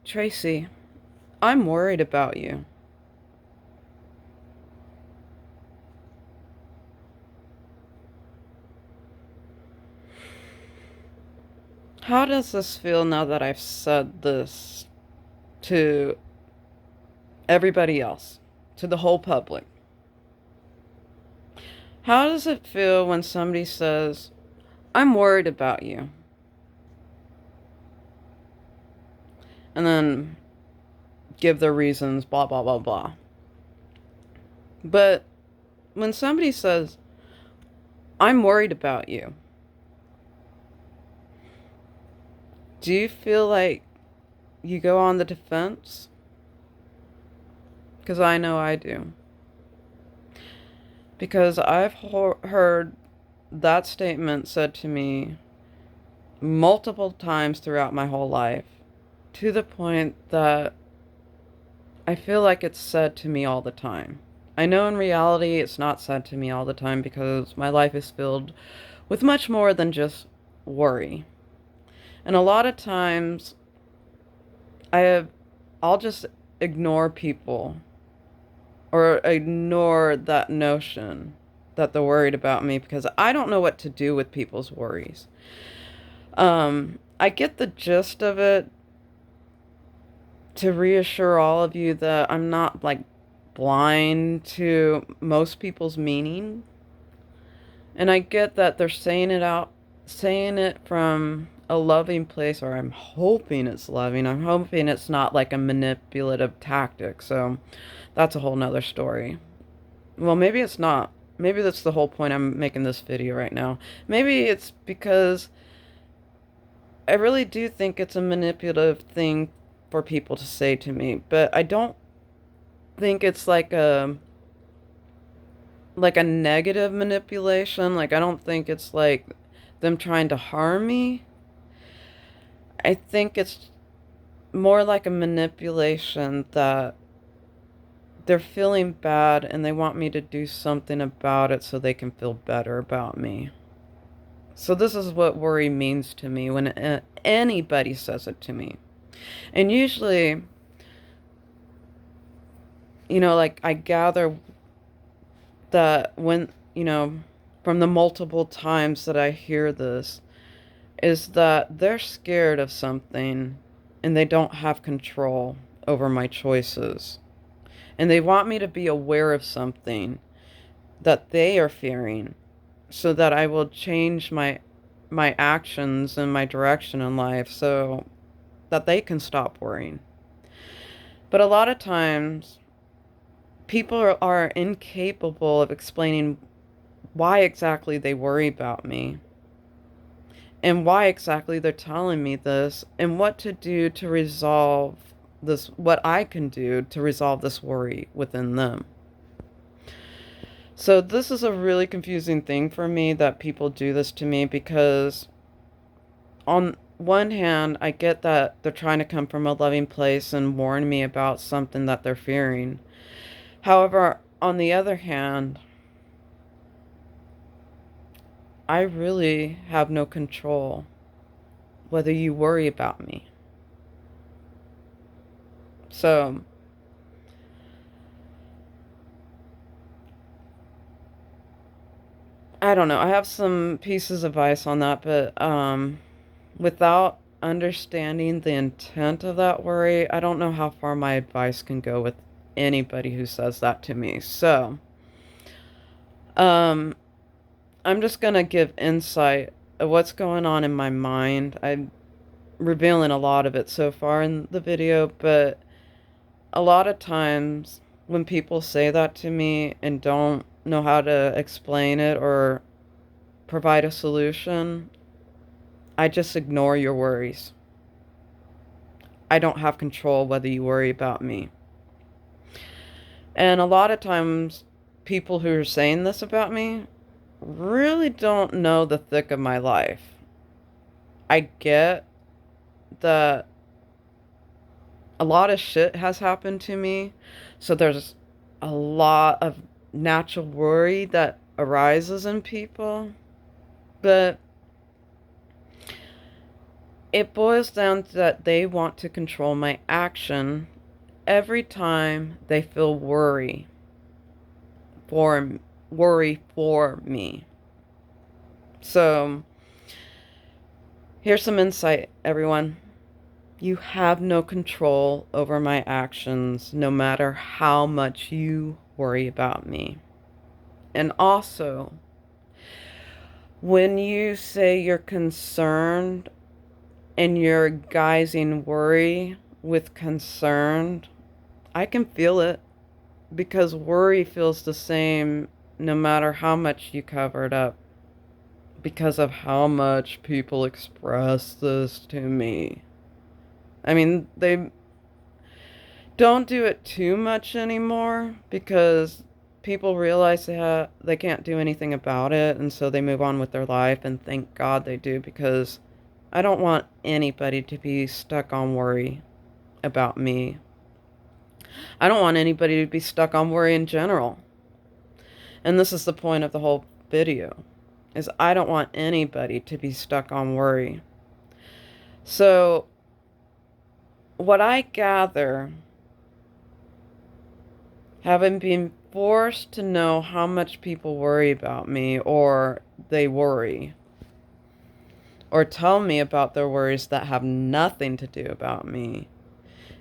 Tracy, I'm worried about you. How does this feel now that I've said this to everybody else, to the whole public? How does it feel when somebody says, I'm worried about you, and then give their reasons, blah, blah, blah, blah? But when somebody says, I'm worried about you, do you feel like you go on the defense? Because I know I do. Because I've heard that statement said to me multiple times throughout my whole life, to the point that I feel like it's said to me all the time. I know in reality it's not said to me all the time because my life is filled with much more than just worry. And a lot of times I have I'll just ignore people or ignore that notion that they're worried about me because I don't know what to do with people's worries. I get the gist of it to reassure all of you that I'm not like blind to most people's meaning. And I get that they're saying it from a loving place, or I'm hoping it's loving. I'm hoping it's not like a manipulative tactic. So that's a whole nother story. Well, maybe it's not. Maybe that's the whole point I'm making this video right now. Maybe it's because I really do think it's a manipulative thing for people to say to me, but I don't think it's like a negative manipulation. Like I don't think it's like them trying to harm me. I think it's more like a manipulation that they're feeling bad and they want me to do something about it so they can feel better about me. So this is what worry means to me when anybody says it to me. And usually, like I gather that when, from the multiple times that I hear this, is that they're scared of something and they don't have control over my choices. And they want me to be aware of something that they are fearing so that I will change my actions and my direction in life so that they can stop worrying. But a lot of times people are incapable of explaining why exactly they worry about me and why exactly they're telling me this and what to do to resolve this, what I can do to resolve this worry within them. So this is a really confusing thing for me that people do this to me because on one hand, I get that they're trying to come from a loving place and warn me about something that they're fearing. However, on the other hand, I really have no control whether you worry about me. So, I don't know. I have some pieces of advice on that, but without understanding the intent of that worry, I don't know how far my advice can go with anybody who says that to me. So, um, I'm just gonna give insight of what's going on in my mind. I'm revealing a lot of it so far in the video, but a lot of times when people say that to me and don't know how to explain it or provide a solution, I just ignore your worries. I don't have control whether you worry about me. And a lot of times, people who are saying this about me really don't know the thick of my life. I get that a lot of shit has happened to me, so there's a lot of natural worry that arises in people. But it boils down to that they want to control my action every time they feel for worry for me. So, here's some insight, everyone. You have no control over my actions, no matter how much you worry about me. And also, when you say you're concerned and you're guising worry with concern, I can feel it, because worry feels the same no matter how much you cover it up, because of how much people express this to me. I mean, they don't do it too much anymore because people realize they can't do anything about it, and so they move on with their life, and thank God they do, because I don't want anybody to be stuck on worry about me. I don't want anybody to be stuck on worry in general. And this is the point of the whole video, is I don't want anybody to be stuck on worry. So, what I gather, having been forced to know how much people worry about me, or they worry, or tell me about their worries that have nothing to do about me,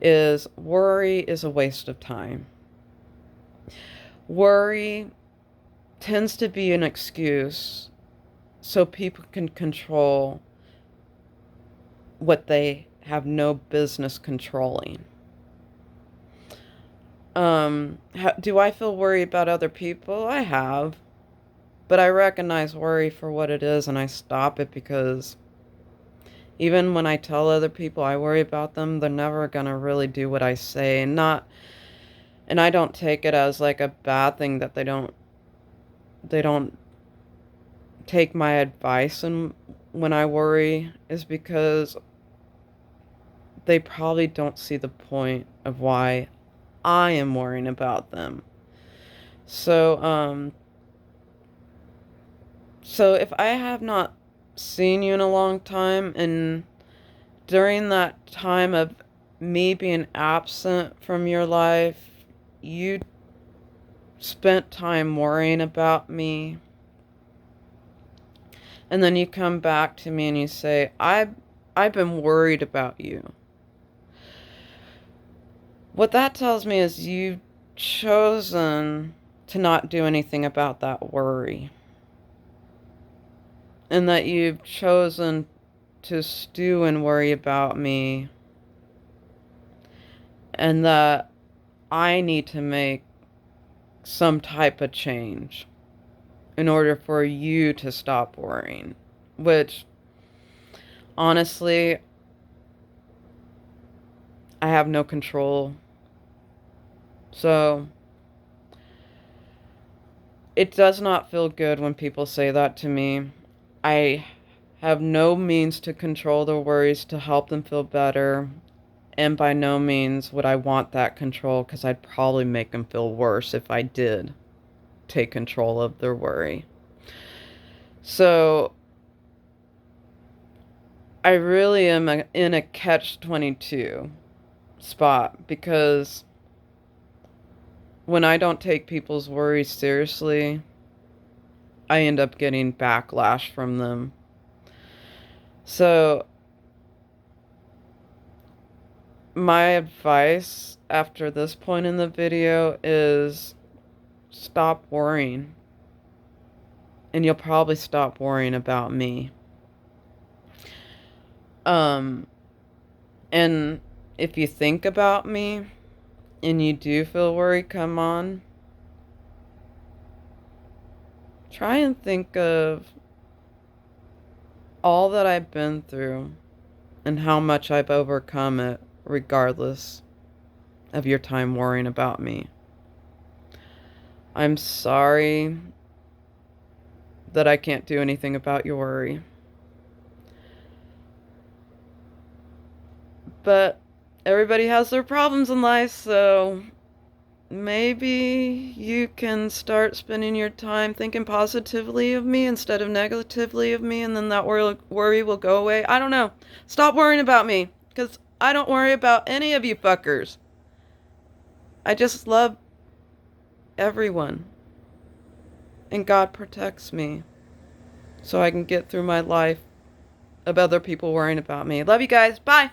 is worry is a waste of time. Worry tends to be an excuse so people can control what they have no business controlling. Do I feel worried about other people? I have. But I recognize worry for what it is, and I stop it, because even when I tell other people I worry about them, they're never going to really do what I say. And I don't take it as like a bad thing that they don't take my advice, and when I worry, is because they probably don't see the point of why I am worrying about them. So, so if I have not seen you in a long time, and during that time of me being absent from your life, you spent time worrying about me, and then you come back to me and you say, I've been worried about you. What that tells me is you've chosen to not do anything about that worry, and that you've chosen to stew and worry about me, and that I need to make some type of change in order for you to stop worrying, which honestly, I have no control. So it does not feel good when people say that to me. I have no means to control their worries to help them feel better. And by no means would I want that control, because I'd probably make them feel worse if I did take control of their worry. So I really am in a catch-22 spot, because when I don't take people's worries seriously, I end up getting backlash from them. So my advice after this point in the video is stop worrying, and you'll probably stop worrying about me. And if you think about me and you do feel worried come on, try and think of all that I've been through and how much I've overcome it, regardless of your time worrying about me. I'm sorry that I can't do anything about your worry. But everybody has their problems in life, so maybe you can start spending your time thinking positively of me instead of negatively of me, and then that worry will go away. I don't know. Stop worrying about me, because I don't worry about any of you fuckers. I just love everyone. And God protects me so I can get through my life of other people worrying about me. Love you guys. Bye.